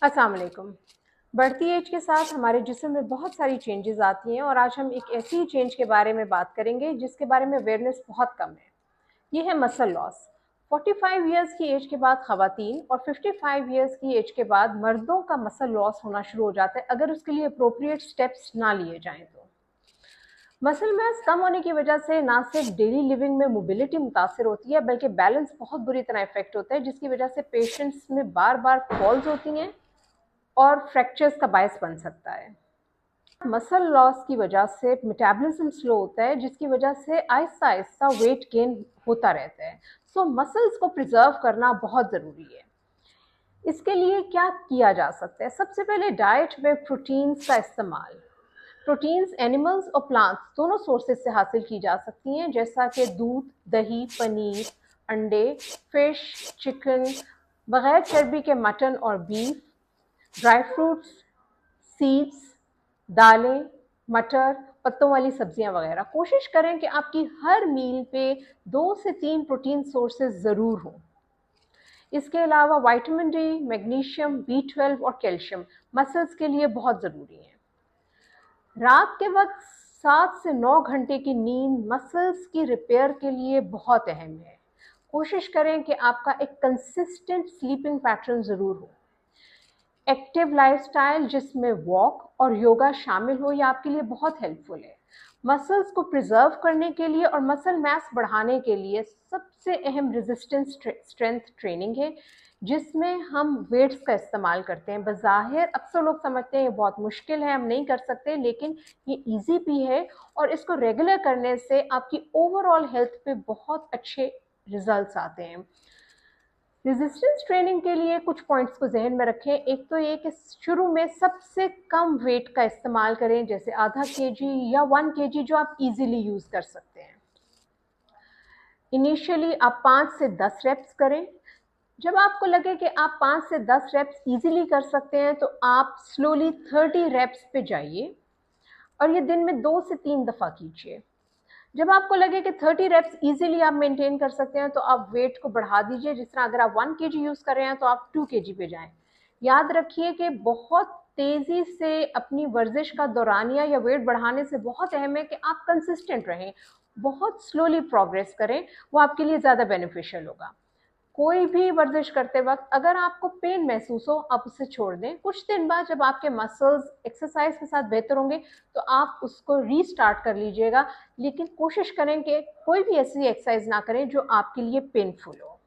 अस्सलाम वालेकुम। बढ़ती एज के साथ हमारे जिस्म में बहुत सारी चेंजेस आती हैं और आज हम एक ऐसी चेंज के बारे में बात करेंगे जिसके बारे में अवेयरनेस बहुत कम है। ये है मसल लॉस। 45 ईयर्स की एज के बाद खवातीन और 55 ईयर्स की एज के बाद मर्दों का मसल लॉस होना शुरू हो जाता है अगर उसके लिए अप्रोप्रिएट स्टेप्स ना लिए जाएं तो। मसल मास कम होने की वजह से ना सिर्फ डेली लिविंग में मोबिलिटी मुतासर होती है बल्कि बैलेंस बहुत बुरी तरह इफेक्ट होता है, जिसकी वजह से पेशेंट्स में बार बार फॉल्स होती हैं और फ्रैक्चर्स का बायस बन सकता है। मसल लॉस की वजह से मेटाबॉलिज्म स्लो होता है, जिसकी वजह से आहिस्ता आहिस्ता वेट गेन होता रहता है। सो मसल्स को प्रिजर्व करना बहुत ज़रूरी है। इसके लिए क्या किया जा सकता है? सबसे पहले डाइट में प्रोटीन्स का इस्तेमाल। प्रोटीन्स एनिमल्स और प्लांट्स दोनों सोर्सेज से हासिल की जा सकती हैं, जैसा कि दूध, दही, पनीर, अंडे, फिश, चिकन, बगैर चर्बी के मटन और बीफ, ड्राई फ्रूट्स, सीड्स, दालें, मटर, पत्तों वाली सब्जियां वगैरह। कोशिश करें कि आपकी हर मील पे 2 से 3 प्रोटीन सोर्सेज ज़रूर हों। इसके अलावा विटामिन डी, मैग्नीशियम, B12 और कैल्शियम मसल्स के लिए बहुत ज़रूरी है। रात के वक्त 7 से 9 घंटे की नींद मसल्स की रिपेयर के लिए बहुत अहम है। कोशिश करें कि आपका एक कंसिस्टेंट स्लीपिंग पैटर्न ज़रूर हो। एक्टिव लाइफस्टाइल जिसमें वॉक और योगा शामिल हो, ये आपके लिए बहुत हेल्पफुल है। मसल्स को प्रिजर्व करने के लिए और मसल मास बढ़ाने के लिए सबसे अहम रेजिस्टेंस स्ट्रेंथ ट्रेनिंग है, जिसमें हम वेट्स का इस्तेमाल करते हैं। बज़ाहिर अक्सर लोग समझते हैं ये बहुत मुश्किल है, हम नहीं कर सकते, लेकिन ये ईजी भी है और इसको रेगुलर करने से आपकी ओवरऑल हेल्थ पे बहुत अच्छे रिजल्ट्स आते हैं। रेजिस्टेंस ट्रेनिंग के लिए कुछ पॉइंट्स को जहन में रखें। एक तो ये कि शुरू में सबसे कम वेट का इस्तेमाल करें, जैसे आधा केजी या 1 केजी, जो आप इजीली यूज कर सकते हैं। इनिशियली आप 5 से 10 रेप्स करें। जब आपको लगे कि आप 5 से 10 रेप्स इजीली कर सकते हैं तो आप स्लोली 30 रेप्स पे जाइए और ये दिन में 2 से 3 दफ़ा कीजिए। जब आपको लगे कि 30 रेप्स इजीली आप मेंटेन कर सकते हैं तो आप वेट को बढ़ा दीजिए। जिस तरह अगर आप 1 केजी यूज़ कर रहे हैं तो आप 2 केजी पे जाएं। याद रखिए कि बहुत तेज़ी से अपनी वर्जिश का दौरानिया या वेट बढ़ाने से बहुत अहम है कि आप कंसिस्टेंट रहें, बहुत स्लोली प्रोग्रेस करें, वो आपके लिए ज़्यादा बेनिफिशियल होगा। कोई भी वर्जिश करते वक्त अगर आपको पेन महसूस हो, आप उसे छोड़ दें। कुछ दिन बाद जब आपके मसल्स एक्सरसाइज के साथ बेहतर होंगे तो आप उसको रीस्टार्ट कर लीजिएगा, लेकिन कोशिश करें कि कोई भी ऐसी एक्सरसाइज ना करें जो आपके लिए पेनफुल हो।